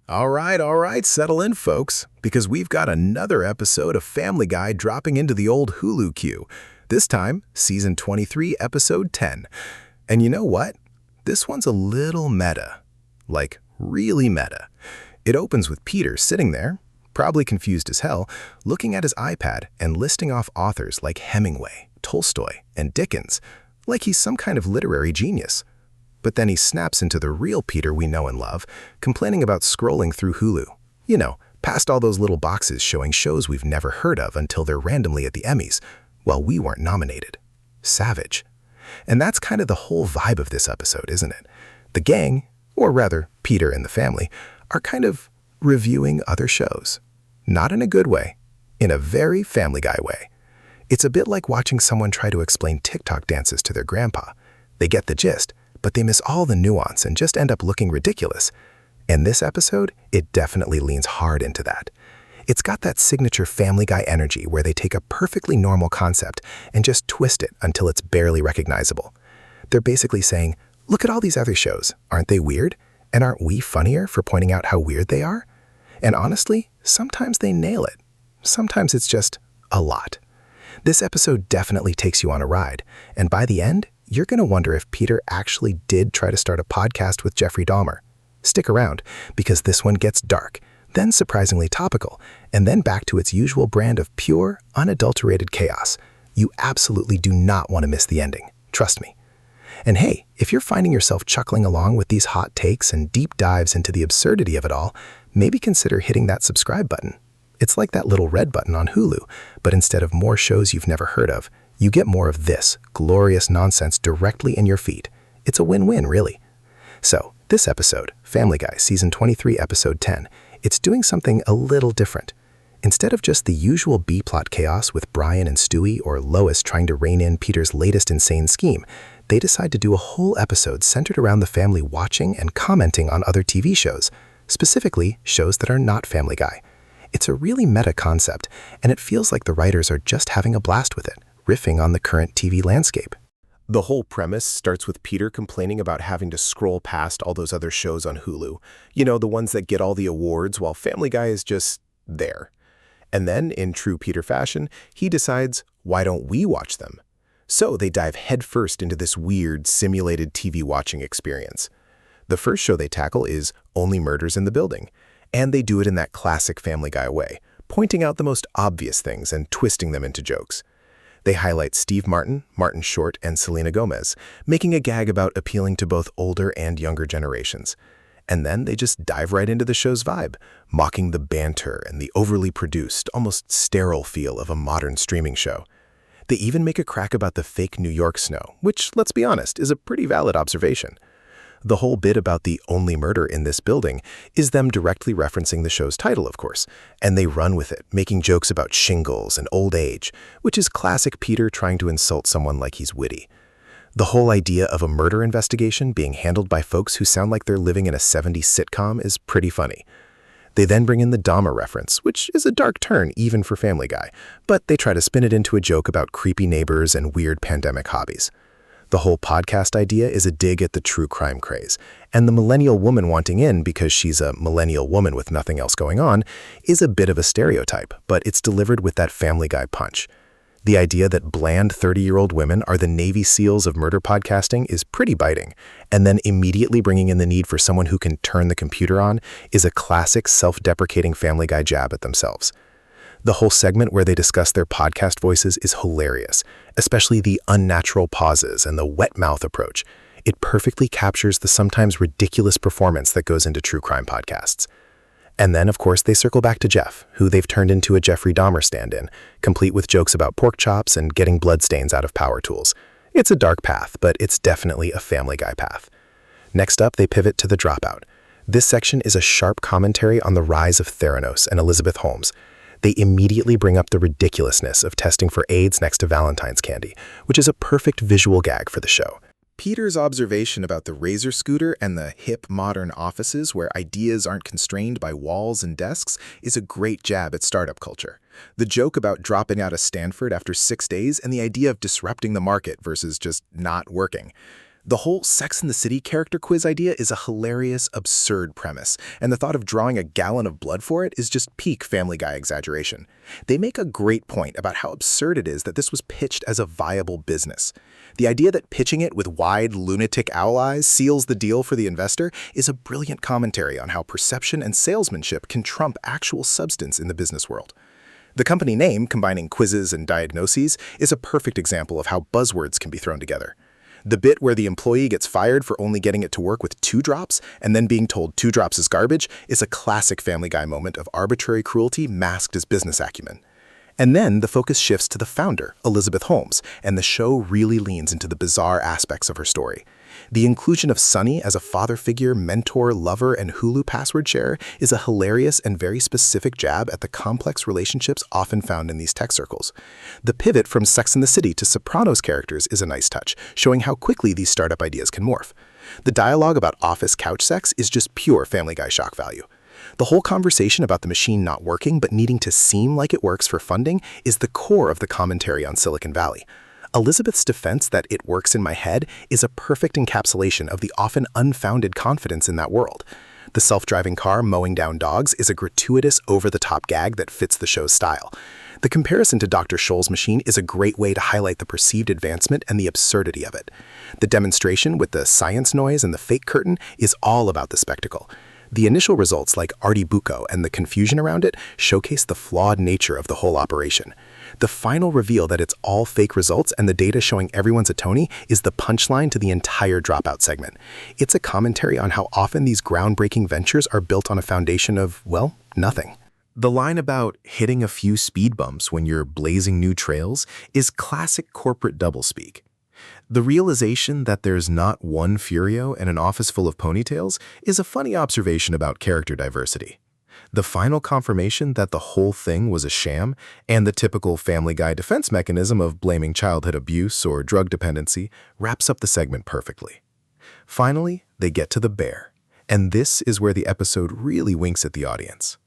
All right, settle in, folks, because we've got another episode of Family Guy dropping into the old Hulu queue. This time, Season 23, Episode 10. And you know what? This one's a little meta. Like, really meta. It opens with Peter sitting there, probably confused as hell, looking at his iPad and listing off authors like Hemingway, Tolstoy, and Dickens, like he's some kind of literary genius. But then he snaps into the real Peter we know and love, complaining about scrolling through Hulu. You know, past all those little boxes showing shows we've never heard of until they're randomly at the Emmys, while we weren't nominated. Savage. And that's kind of the whole vibe of this episode, isn't it? The gang, or rather, Peter and the family, are kind of reviewing other shows. Not in a good way, in a very Family Guy way. It's a bit like watching someone try to explain TikTok dances to their grandpa. They get the gist, but they miss all the nuance and just end up looking ridiculous. And this episode, it definitely leans hard into that. It's got that signature Family Guy energy where they take a perfectly normal concept and just twist it until it's barely recognizable. They're basically saying, look at all these other shows, aren't they weird? And aren't we funnier for pointing out how weird they are? And honestly, sometimes they nail it. Sometimes it's just a lot. This episode definitely takes you on a ride, and by the end, you're going to wonder if Peter actually did try to start a podcast with Jeffrey Dahmer. Stick around, because this one gets dark, then surprisingly topical, and then back to its usual brand of pure, unadulterated chaos. You absolutely do not want to miss the ending. Trust me. And hey, if you're finding yourself chuckling along with these hot takes and deep dives into the absurdity of it all, maybe consider hitting that subscribe button. It's like that little red button on Hulu, but instead of more shows you've never heard of, you get more of this glorious nonsense directly in your feed. It's a win-win, really. So, this episode, Family Guy, Season 23, Episode 10, it's doing something a little different. Instead of just the usual B-plot chaos with Brian and Stewie or Lois trying to rein in Peter's latest insane scheme, they decide to do a whole episode centered around the family watching and commenting on other TV shows, specifically shows that are not Family Guy. It's a really meta concept, and it feels like the writers are just having a blast with it, riffing on the current TV landscape. The whole premise starts with Peter complaining about having to scroll past all those other shows on Hulu. You know, the ones that get all the awards while Family Guy is just there. And then, in true Peter fashion, he decides, why don't we watch them? So they dive headfirst into this weird, simulated TV watching experience. The first show they tackle is Only Murders in the Building, and they do it in that classic Family Guy way, pointing out the most obvious things and twisting them into jokes. They highlight Steve Martin, Martin Short, and Selena Gomez, making a gag about appealing to both older and younger generations. And then they just dive right into the show's vibe, mocking the banter and the overly produced, almost sterile feel of a modern streaming show. They even make a crack about the fake New York snow, which, let's be honest, is a pretty valid observation. The whole bit about the only murder in this building is them directly referencing the show's title, of course, and they run with it, making jokes about shingles and old age, which is classic Peter trying to insult someone like he's witty. The whole idea of a murder investigation being handled by folks who sound like they're living in a 70s sitcom is pretty funny. They then bring in the Dahmer reference, which is a dark turn even for Family Guy, but they try to spin it into a joke about creepy neighbors and weird pandemic hobbies. The whole podcast idea is a dig at the true crime craze, and the millennial woman wanting in because she's a millennial woman with nothing else going on is a bit of a stereotype, but it's delivered with that Family Guy punch. The idea that bland 30-year-old women are the Navy SEALs of murder podcasting is pretty biting, and then immediately bringing in the need for someone who can turn the computer on is a classic self-deprecating Family Guy jab at themselves. The whole segment where they discuss their podcast voices is hilarious, especially the unnatural pauses and the wet mouth approach. It perfectly captures the sometimes ridiculous performance that goes into true crime podcasts. And then, of course, they circle back to Jeff, who they've turned into a Jeffrey Dahmer stand-in, complete with jokes about pork chops and getting bloodstains out of power tools. It's a dark path, but it's definitely a Family Guy path. Next up, they pivot to the Dropout. This section is a sharp commentary on the rise of Theranos and Elizabeth Holmes. They immediately bring up the ridiculousness of testing for AIDS next to Valentine's candy, which is a perfect visual gag for the show. Peter's observation about the razor scooter and the hip modern offices where ideas aren't constrained by walls and desks is a great jab at startup culture. The joke about dropping out of Stanford after 6 days and the idea of disrupting the market versus just not working. The whole Sex and the City character quiz idea is a hilarious, absurd premise, and the thought of drawing a gallon of blood for it is just peak Family Guy exaggeration. They make a great point about how absurd it is that this was pitched as a viable business. The idea that pitching it with wide, lunatic owl eyes seals the deal for the investor is a brilliant commentary on how perception and salesmanship can trump actual substance in the business world. The company name, combining quizzes and diagnoses, is a perfect example of how buzzwords can be thrown together. The bit where the employee gets fired for only getting it to work with 2 drops and then being told 2 drops is garbage is a classic Family Guy moment of arbitrary cruelty masked as business acumen. And then the focus shifts to the founder, Elizabeth Holmes, and the show really leans into the bizarre aspects of her story. The inclusion of Sonny as a father figure, mentor, lover, and Hulu password sharer is a hilarious and very specific jab at the complex relationships often found in these tech circles. The pivot from Sex and the City to Sopranos characters is a nice touch, showing how quickly these startup ideas can morph. The dialogue about office couch sex is just pure Family Guy shock value. The whole conversation about the machine not working but needing to seem like it works for funding is the core of the commentary on Silicon Valley. Elizabeth's defense that it works in my head is a perfect encapsulation of the often unfounded confidence in that world. The self-driving car mowing down dogs is a gratuitous, over-the-top gag that fits the show's style. The comparison to Dr. Scholl's machine is a great way to highlight the perceived advancement and the absurdity of it. The demonstration with the science noise and the fake curtain is all about the spectacle. The initial results, like Artie Bucco and the confusion around it, showcase the flawed nature of the whole operation. The final reveal that it's all fake results and the data showing everyone's a Tony is the punchline to the entire Dropout segment. It's a commentary on how often these groundbreaking ventures are built on a foundation of, well, nothing. The line about hitting a few speed bumps when you're blazing new trails is classic corporate doublespeak. The realization that there's not one Furio and an office full of ponytails is a funny observation about character diversity. The final confirmation that the whole thing was a sham and the typical Family Guy defense mechanism of blaming childhood abuse or drug dependency wraps up the segment perfectly. Finally, they get to the bear, and this is where the episode really winks at the audience.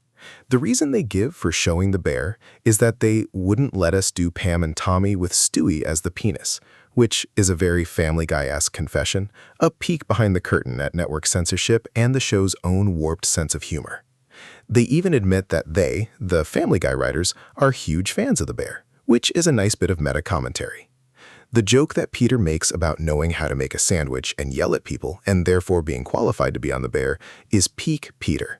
The reason they give for showing the bear is that they wouldn't let us do Pam and Tommy with Stewie as the penis, which is a very Family Guy-esque confession, a peek behind the curtain at network censorship and the show's own warped sense of humor. They even admit that they, the Family Guy writers, are huge fans of the bear, which is a nice bit of meta-commentary. The joke that Peter makes about knowing how to make a sandwich and yell at people and therefore being qualified to be on the bear is peak Peter.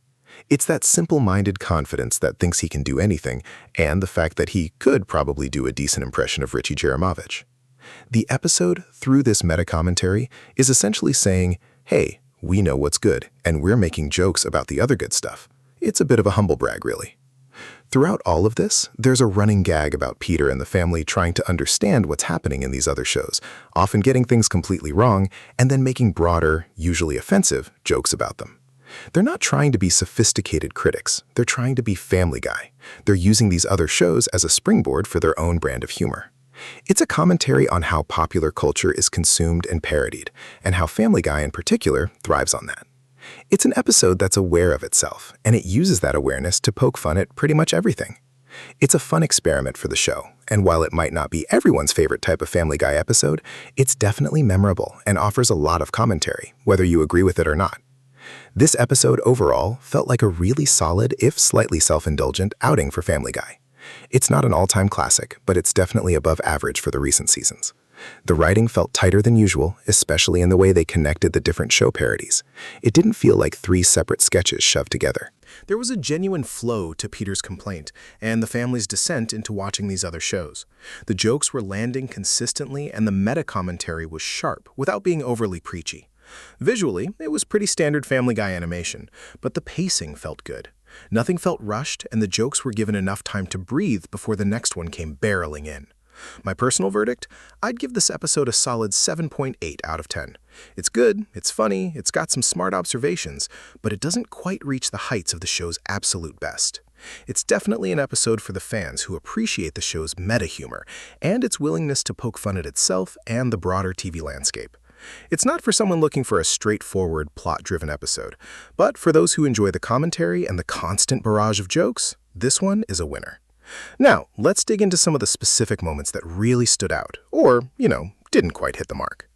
It's that simple-minded confidence that thinks he can do anything, and the fact that he could probably do a decent impression of Richie Jerimovich. The episode, through this meta-commentary, is essentially saying, hey, we know what's good, and we're making jokes about the other good stuff. It's a bit of a humble brag, really. Throughout all of this, there's a running gag about Peter and the family trying to understand what's happening in these other shows, often getting things completely wrong, and then making broader, usually offensive, jokes about them. They're not trying to be sophisticated critics. They're trying to be Family Guy. They're using these other shows as a springboard for their own brand of humor. It's a commentary on how popular culture is consumed and parodied, and how Family Guy in particular thrives on that. It's an episode that's aware of itself, and it uses that awareness to poke fun at pretty much everything. It's a fun experiment for the show, and while it might not be everyone's favorite type of Family Guy episode, it's definitely memorable and offers a lot of commentary, whether you agree with it or not. This episode overall felt like a really solid, if slightly self-indulgent, outing for Family Guy. It's not an all-time classic, but it's definitely above average for the recent seasons. The writing felt tighter than usual, especially in the way they connected the different show parodies. It didn't feel like 3 separate sketches shoved together. There was a genuine flow to Peter's complaint and the family's descent into watching these other shows. The jokes were landing consistently and the meta-commentary was sharp without being overly preachy. Visually, it was pretty standard Family Guy animation, but the pacing felt good. Nothing felt rushed, and the jokes were given enough time to breathe before the next one came barreling in. My personal verdict? I'd give this episode a solid 7.8 out of 10. It's good, it's funny, it's got some smart observations, but it doesn't quite reach the heights of the show's absolute best. It's definitely an episode for the fans who appreciate the show's meta-humor and its willingness to poke fun at itself and the broader TV landscape. It's not for someone looking for a straightforward, plot-driven episode, but for those who enjoy the commentary and the constant barrage of jokes, this one is a winner. Now, let's dig into some of the specific moments that really stood out, or, didn't quite hit the mark.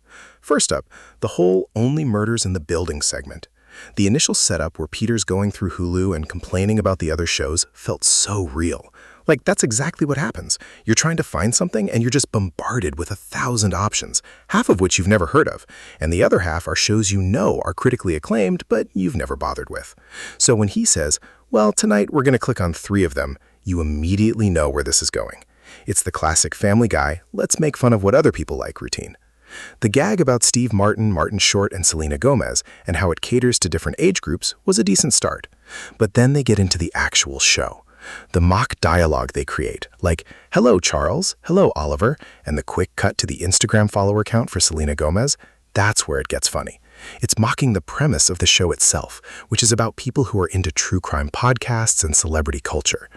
First up, the whole only murders in the building segment. The initial setup where Peter's going through Hulu and complaining about the other shows felt so real. Like, that's exactly what happens. You're trying to find something and you're just bombarded with 1,000 options, half of which you've never heard of, and the other half are shows you know are critically acclaimed but you've never bothered with. So when he says, well, tonight we're going to click on 3 of them, you immediately know where this is going. It's the classic Family Guy, let's make fun of what other people like routine. The gag about Steve Martin, Martin Short, and Selena Gomez, and how it caters to different age groups, was a decent start. But then they get into the actual show. The mock dialogue they create, like, hello Charles, hello Oliver, and the quick cut to the Instagram follower count for Selena Gomez, that's where it gets funny. It's mocking the premise of the show itself, which is about people who are into true crime podcasts and celebrity culture.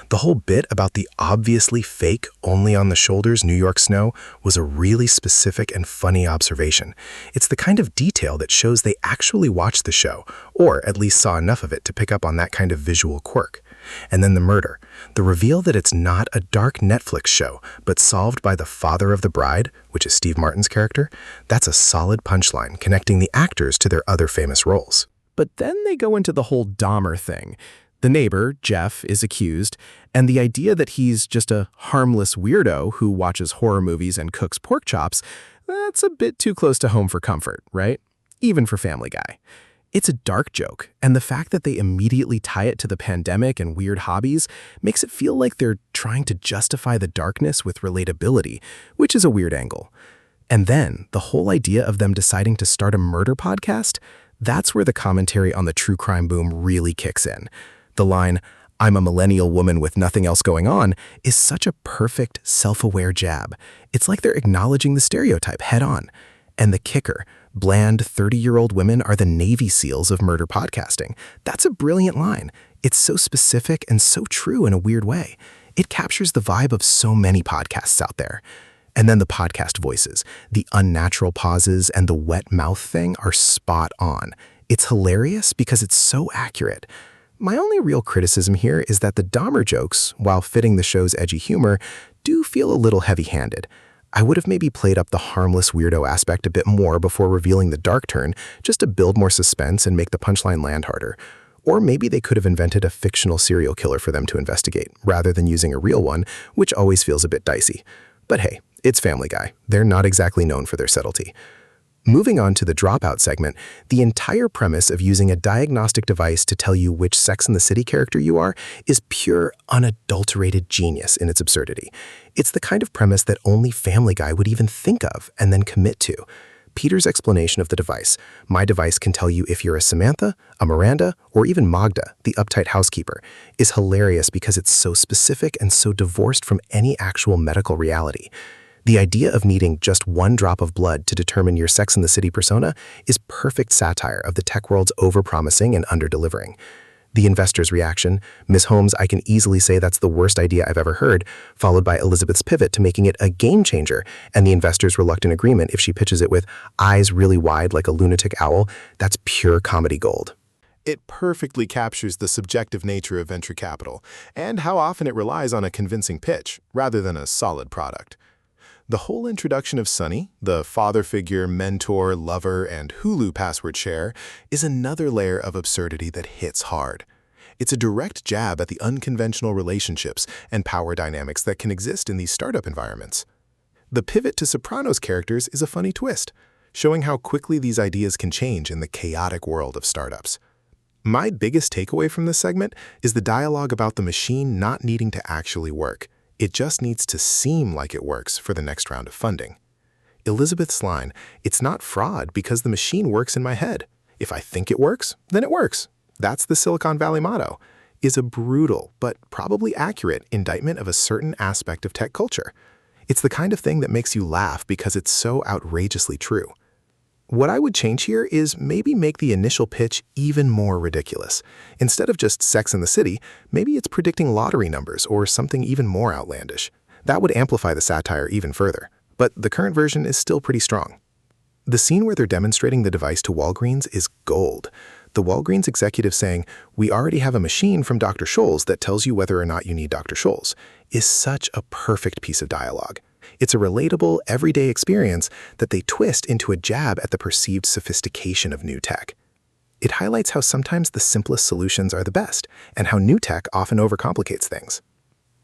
The whole bit about the obviously fake, only on the shoulders New York snow was a really specific and funny observation. It's the kind of detail that shows they actually watched the show, or at least saw enough of it to pick up on that kind of visual quirk. And then the murder. The reveal that it's not a dark Netflix show, but solved by the father of the bride, which is Steve Martin's character, that's a solid punchline connecting the actors to their other famous roles. But then they go into the whole Dahmer thing. The neighbor, Jeff, is accused, and the idea that he's just a harmless weirdo who watches horror movies and cooks pork chops, that's a bit too close to home for comfort, right? Even for Family Guy. It's a dark joke, and the fact that they immediately tie it to the pandemic and weird hobbies makes it feel like they're trying to justify the darkness with relatability, which is a weird angle. And then, the whole idea of them deciding to start a murder podcast, that's where the commentary on the true crime boom really kicks in. The line, "I'm a millennial woman with nothing else going on," is such a perfect, self-aware jab. It's like they're acknowledging the stereotype head-on. And the kicker, bland 30-year-old women are the Navy SEALs of murder podcasting. That's a brilliant line. It's so specific and so true in a weird way. It captures the vibe of so many podcasts out there. And then the podcast voices, the unnatural pauses and the wet mouth thing are spot on. It's hilarious because it's so accurate. My only real criticism here is that the Dahmer jokes, while fitting the show's edgy humor, do feel a little heavy-handed. I would have maybe played up the harmless weirdo aspect a bit more before revealing the dark turn, just to build more suspense and make the punchline land harder. Or maybe they could have invented a fictional serial killer for them to investigate, rather than using a real one, which always feels a bit dicey. But hey, it's Family Guy. They're not exactly known for their subtlety. Moving on to the Dropout segment, the entire premise of using a diagnostic device to tell you which Sex and the City character you are is pure, unadulterated genius in its absurdity. It's the kind of premise that only Family Guy would even think of and then commit to. Peter's explanation of the device, my device can tell you if you're a Samantha, a Miranda, or even Magda, the uptight housekeeper, is hilarious because it's so specific and so divorced from any actual medical reality. The idea of needing just one drop of blood to determine your Sex and the City persona is perfect satire of the tech world's overpromising and underdelivering. The investor's reaction, Ms. Holmes, I can easily say that's the worst idea I've ever heard, followed by Elizabeth's pivot to making it a game changer, and the investor's reluctant agreement if she pitches it with eyes really wide like a lunatic owl, that's pure comedy gold. It perfectly captures the subjective nature of venture capital and how often it relies on a convincing pitch rather than a solid product. The whole introduction of Sonny, the father figure, mentor, lover, and Hulu password share, is another layer of absurdity that hits hard. It's a direct jab at the unconventional relationships and power dynamics that can exist in these startup environments. The pivot to Sopranos characters is a funny twist, showing how quickly these ideas can change in the chaotic world of startups. My biggest takeaway from this segment is the dialogue about the machine not needing to actually work. It just needs to seem like it works for the next round of funding. Elizabeth's line, "It's not fraud because the machine works in my head. If I think it works, then it works. That's the Silicon Valley motto," is a brutal but probably accurate indictment of a certain aspect of tech culture. It's the kind of thing that makes you laugh because it's so outrageously true. What I would change here is maybe make the initial pitch even more ridiculous. Instead of just Sex and the City, maybe it's predicting lottery numbers or something even more outlandish. That would amplify the satire even further. But the current version is still pretty strong. The scene where they're demonstrating the device to Walgreens is gold. The Walgreens executive saying, "We already have a machine from Dr. Scholl's that tells you whether or not you need Dr. Scholl's," is such a perfect piece of dialogue. It's a relatable, everyday experience that they twist into a jab at the perceived sophistication of new tech. It highlights how sometimes the simplest solutions are the best, and how new tech often overcomplicates things.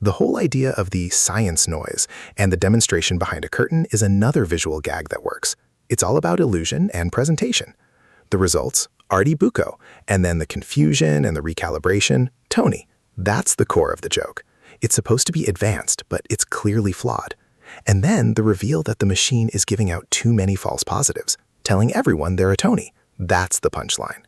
The whole idea of the science noise and the demonstration behind a curtain is another visual gag that works. It's all about illusion and presentation. The results, Artie Bucco, and then the confusion and the recalibration, Tony. That's the core of the joke. It's supposed to be advanced, but it's clearly flawed. And then the reveal that the machine is giving out too many false positives, telling everyone they're a Tony. That's the punchline.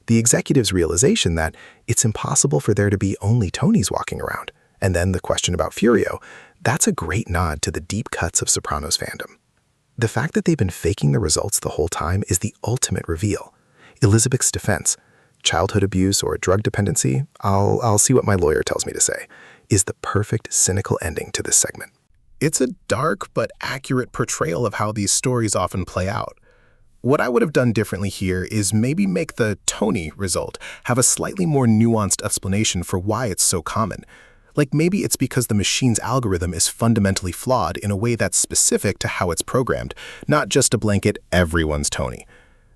The executive's realization that it's impossible for there to be only Tonys walking around. And then the question about Furio, that's a great nod to the deep cuts of Sopranos fandom. The fact that they've been faking the results the whole time is the ultimate reveal. Elizabeth's defense, childhood abuse or drug dependency, I'll see what my lawyer tells me to say, is the perfect cynical ending to this segment. It's a dark but accurate portrayal of how these stories often play out. What I would have done differently here is maybe make the Tony result have a slightly more nuanced explanation for why it's so common. Like maybe it's because the machine's algorithm is fundamentally flawed in a way that's specific to how it's programmed, not just a blanket everyone's Tony.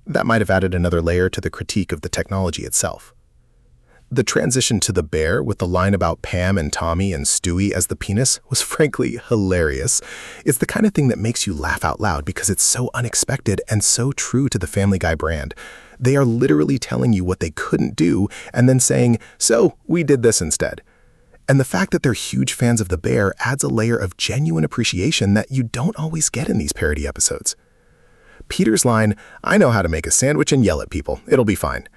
That might have added another layer to the critique of the technology itself. The transition to the bear with the line about Pam and Tommy and Stewie as the penis was frankly hilarious. It's the kind of thing that makes you laugh out loud because it's so unexpected and so true to the Family Guy brand. They are literally telling you what they couldn't do and then saying, "So, we did this instead." And the fact that they're huge fans of the bear adds a layer of genuine appreciation that you don't always get in these parody episodes. Peter's line, "I know how to make a sandwich and yell at people, it'll be fine,"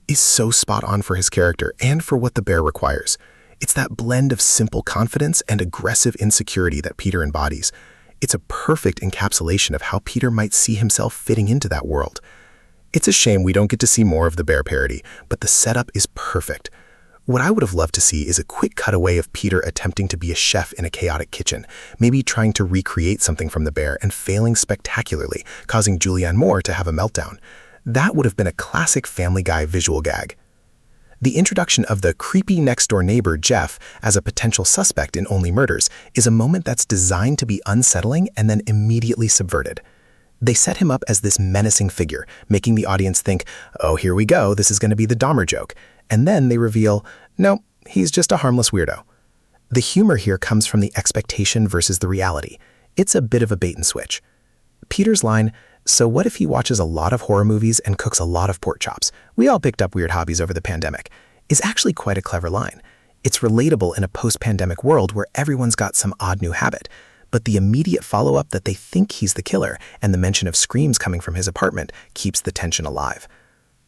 is so spot on for his character and for what the bear requires. It's that blend of simple confidence and aggressive insecurity that Peter embodies. It's a perfect encapsulation of how Peter might see himself fitting into that world. It's a shame we don't get to see more of the bear parody, but the setup is perfect. What I would have loved to see is a quick cutaway of Peter attempting to be a chef in a chaotic kitchen, maybe trying to recreate something from the bear and failing spectacularly, causing Julianne Moore to have a meltdown. That would have been a classic Family Guy visual gag. The introduction of the creepy next-door neighbor, Jeff, as a potential suspect in Only Murders is a moment that's designed to be unsettling and then immediately subverted. They set him up as this menacing figure, making the audience think, "Oh, here we go, this is going to be the Dahmer joke." And then they reveal, no, he's just a harmless weirdo. The humor here comes from the expectation versus the reality. It's a bit of a bait and switch. Peter's line, "So what if he watches a lot of horror movies and cooks a lot of pork chops? We all picked up weird hobbies over the pandemic," is actually quite a clever line. It's relatable in a post-pandemic world where everyone's got some odd new habit. But the immediate follow-up that they think he's the killer and the mention of screams coming from his apartment keeps the tension alive.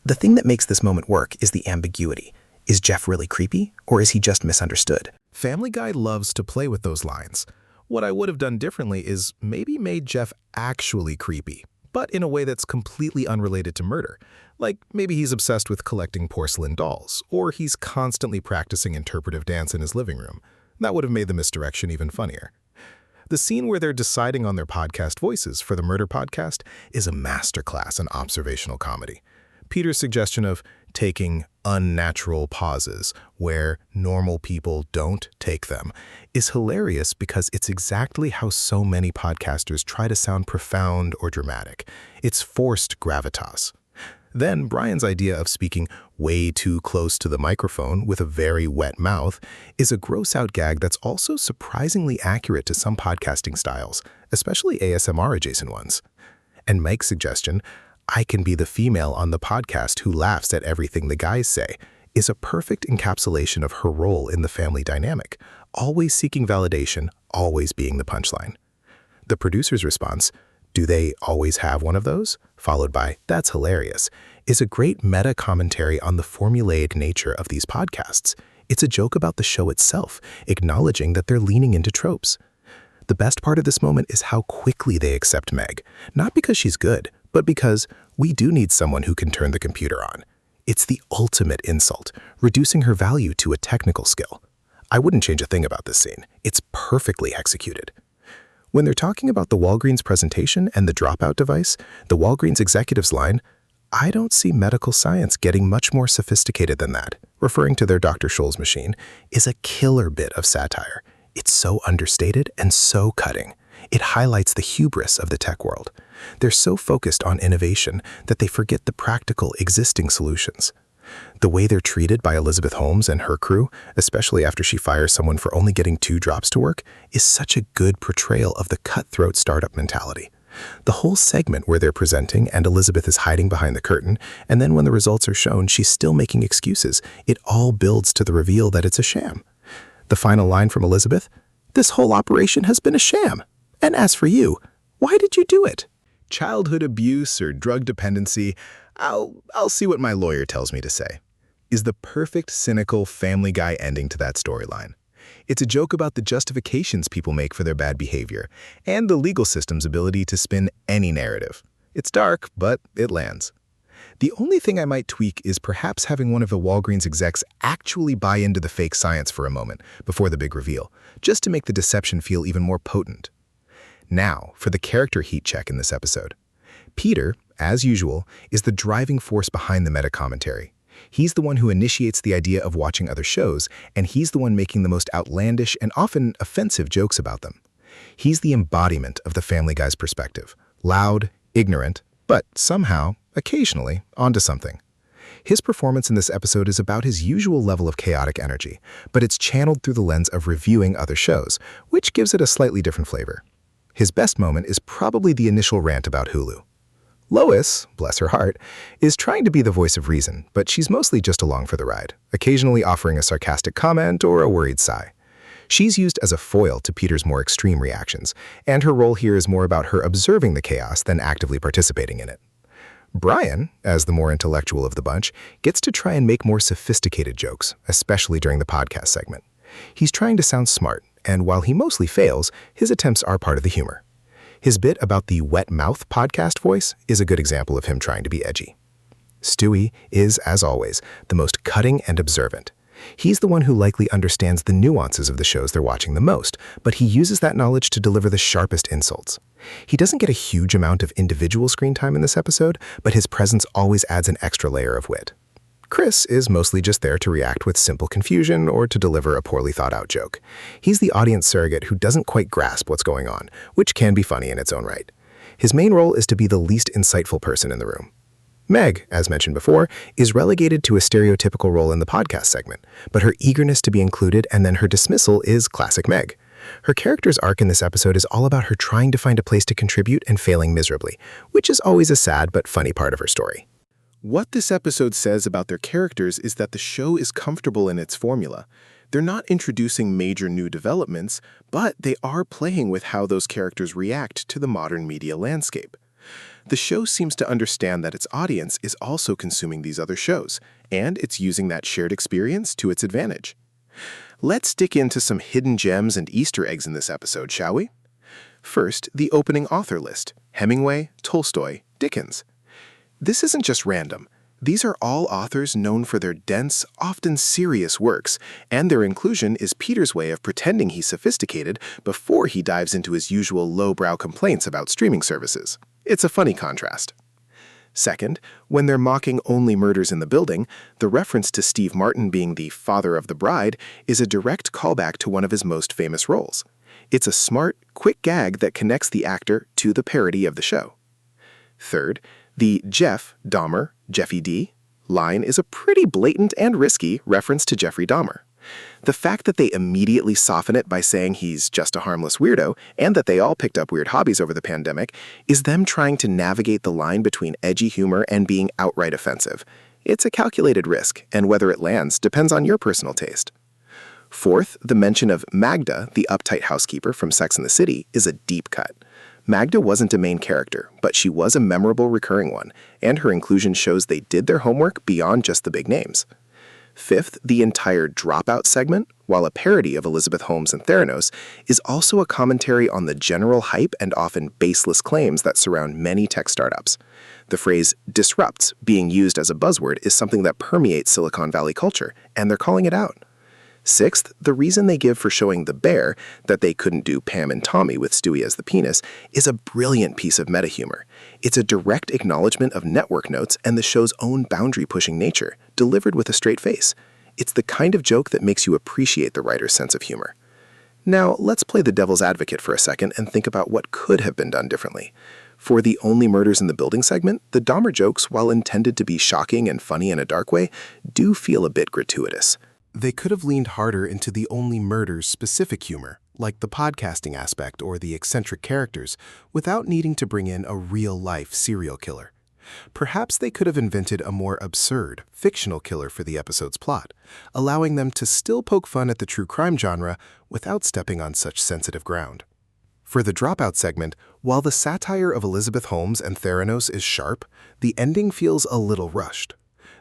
The thing that makes this moment work is the ambiguity. Is Jeff really creepy, or is he just misunderstood? Family Guy loves to play with those lines. What I would have done differently is maybe made Jeff actually creepy, but in a way that's completely unrelated to murder. Like maybe he's obsessed with collecting porcelain dolls, or he's constantly practicing interpretive dance in his living room. That would have made the misdirection even funnier. The scene where they're deciding on their podcast voices for the murder podcast is a masterclass in observational comedy. Peter's suggestion of taking unnatural pauses where normal people don't take them is hilarious because it's exactly how so many podcasters try to sound profound or dramatic. It's forced gravitas. Then Brian's idea of speaking way too close to the microphone with a very wet mouth is a gross-out gag that's also surprisingly accurate to some podcasting styles, especially ASMR-adjacent ones. And Mike's suggestion, "I can be the female on the podcast who laughs at everything the guys say," is a perfect encapsulation of her role in the family dynamic, always seeking validation, always being the punchline. The producer's response, "Do they always have one of those?" followed by, "That's hilarious," is a great meta-commentary on the formulaic nature of these podcasts. It's a joke about the show itself, acknowledging that they're leaning into tropes. The best part of this moment is how quickly they accept Meg, not because she's good, but because we do need someone who can turn the computer on. It's the ultimate insult, reducing her value to a technical skill. I wouldn't change a thing about this scene. It's perfectly executed. When they're talking about the Walgreens presentation and the Dropout device, the Walgreens executive's line, "I don't see medical science getting much more sophisticated than that," referring to their Dr. Scholl's machine, is a killer bit of satire. It's so understated and so cutting. It highlights the hubris of the tech world. They're so focused on innovation that they forget the practical existing solutions. The way they're treated by Elizabeth Holmes and her crew, especially after she fires someone for only getting 2 drops to work, is such a good portrayal of the cutthroat startup mentality. The whole segment where they're presenting and Elizabeth is hiding behind the curtain, and then when the results are shown, she's still making excuses. It all builds to the reveal that it's a sham. The final line from Elizabeth, "This whole operation has been a sham. And as for you, why did you do it?" Childhood abuse or drug dependency, I'll see what my lawyer tells me to say, is the perfect cynical Family Guy ending to that storyline. It's a joke about the justifications people make for their bad behavior and the legal system's ability to spin any narrative. It's dark, but it lands. The only thing I might tweak is perhaps having one of the Walgreens execs actually buy into the fake science for a moment before the big reveal, just to make the deception feel even more potent. Now, for the character heat check in this episode. Peter, as usual, is the driving force behind the meta-commentary. He's the one who initiates the idea of watching other shows, and he's the one making the most outlandish and often offensive jokes about them. He's the embodiment of the Family Guy's perspective. Loud, ignorant, but somehow, occasionally, onto something. His performance in this episode is about his usual level of chaotic energy, but it's channeled through the lens of reviewing other shows, which gives it a slightly different flavor. His best moment is probably the initial rant about Hulu. Lois, bless her heart, is trying to be the voice of reason, but she's mostly just along for the ride, occasionally offering a sarcastic comment or a worried sigh. She's used as a foil to Peter's more extreme reactions, and her role here is more about her observing the chaos than actively participating in it. Brian, as the more intellectual of the bunch, gets to try and make more sophisticated jokes, especially during the podcast segment. He's trying to sound smart, and while he mostly fails, his attempts are part of the humor. His bit about the wet mouth podcast voice is a good example of him trying to be edgy. Stewie is, as always, the most cutting and observant. He's the one who likely understands the nuances of the shows they're watching the most, but he uses that knowledge to deliver the sharpest insults. He doesn't get a huge amount of individual screen time in this episode, but his presence always adds an extra layer of wit. Chris is mostly just there to react with simple confusion or to deliver a poorly thought-out joke. He's the audience surrogate who doesn't quite grasp what's going on, which can be funny in its own right. His main role is to be the least insightful person in the room. Meg, as mentioned before, is relegated to a stereotypical role in the podcast segment, but her eagerness to be included and then her dismissal is classic Meg. Her character's arc in this episode is all about her trying to find a place to contribute and failing miserably, which is always a sad but funny part of her story. What this episode says about their characters is that the show is comfortable in its formula. They're not introducing major new developments, but they are playing with how those characters react to the modern media landscape. The show seems to understand that its audience is also consuming these other shows, and it's using that shared experience to its advantage. Let's dig into some hidden gems and Easter eggs in this episode, shall we? First, the opening author list: Hemingway, Tolstoy, Dickens. This isn't just random. These are all authors known for their dense, often serious works, and their inclusion is Peter's way of pretending he's sophisticated before he dives into his usual lowbrow complaints about streaming services. It's a funny contrast. Second, when they're mocking Only Murders in the Building, the reference to Steve Martin being the father of the bride is a direct callback to one of his most famous roles. It's a smart, quick gag that connects the actor to the parody of the show. Third, the Jeff, Dahmer, Jeffy D line is a pretty blatant and risky reference to Jeffrey Dahmer. The fact that they immediately soften it by saying he's just a harmless weirdo and that they all picked up weird hobbies over the pandemic is them trying to navigate the line between edgy humor and being outright offensive. It's a calculated risk, and whether it lands depends on your personal taste. Fourth, the mention of Magda, the uptight housekeeper from Sex and the City, is a deep cut. Magda wasn't a main character, but she was a memorable recurring one, and her inclusion shows they did their homework beyond just the big names. Fifth, the entire Dropout segment, while a parody of Elizabeth Holmes and Theranos, is also a commentary on the general hype and often baseless claims that surround many tech startups. The phrase disrupts being used as a buzzword is something that permeates Silicon Valley culture, and they're calling it out. Sixth, the reason they give for showing the bear, that they couldn't do Pam and Tommy with Stewie as the penis, is a brilliant piece of meta-humor. It's a direct acknowledgement of network notes and the show's own boundary-pushing nature, delivered with a straight face. It's the kind of joke that makes you appreciate the writer's sense of humor. Now, let's play the devil's advocate for a second and think about what could have been done differently. For the only murders in the building segment, the Dahmer jokes, while intended to be shocking and funny in a dark way, do feel a bit gratuitous. They could have leaned harder into the only murders specific humor, like the podcasting aspect or the eccentric characters, without needing to bring in a real-life serial killer. Perhaps they could have invented a more absurd, fictional killer for the episode's plot, allowing them to still poke fun at the true crime genre without stepping on such sensitive ground. For the Dropout segment, while the satire of Elizabeth Holmes and Theranos is sharp, the ending feels a little rushed.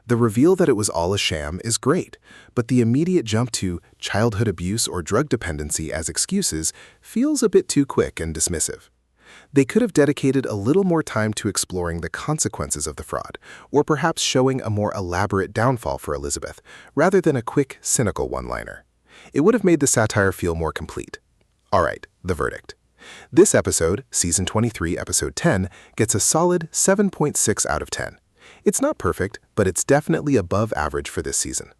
The reveal that it was all a sham is great, but the immediate jump to childhood abuse or drug dependency as excuses feels a bit too quick and dismissive. They could have dedicated a little more time to exploring the consequences of the fraud, or perhaps showing a more elaborate downfall for Elizabeth, rather than a quick, cynical one-liner. It would have made the satire feel more complete. All right, the verdict. This episode, Season 23, Episode 10, gets a solid 7.6 out of 10. It's not perfect, but it's definitely above average for this season.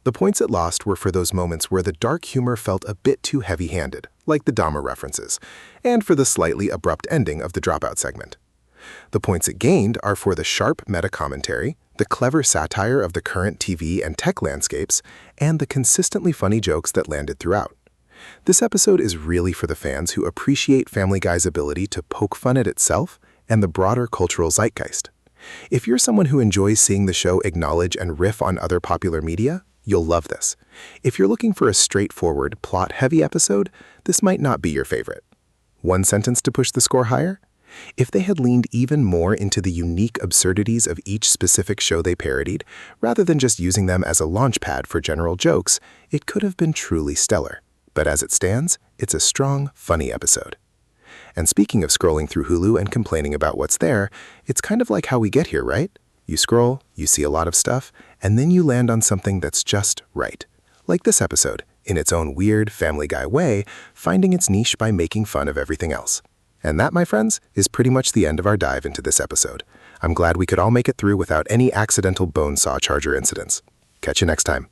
The points it lost were for those moments where the dark humor felt a bit too heavy-handed, like the Dahmer references, and for the slightly abrupt ending of the Dropout segment. The points it gained are for the sharp meta-commentary, the clever satire of the current TV and tech landscapes, and the consistently funny jokes that landed throughout. This episode is really for the fans who appreciate Family Guy's ability to poke fun at itself and the broader cultural zeitgeist. If you're someone who enjoys seeing the show acknowledge and riff on other popular media, you'll love this. If you're looking for a straightforward, plot-heavy episode, this might not be your favorite. One sentence to push the score higher? If they had leaned even more into the unique absurdities of each specific show they parodied, rather than just using them as a launchpad for general jokes, it could have been truly stellar. But as it stands, it's a strong, funny episode. And speaking of scrolling through Hulu and complaining about what's there, it's kind of like how we get here, right? You scroll, you see a lot of stuff, and then you land on something that's just right. Like this episode, in its own weird Family Guy way, finding its niche by making fun of everything else. And that, my friends, is pretty much the end of our dive into this episode. I'm glad we could all make it through without any accidental bone saw charger incidents. Catch you next time.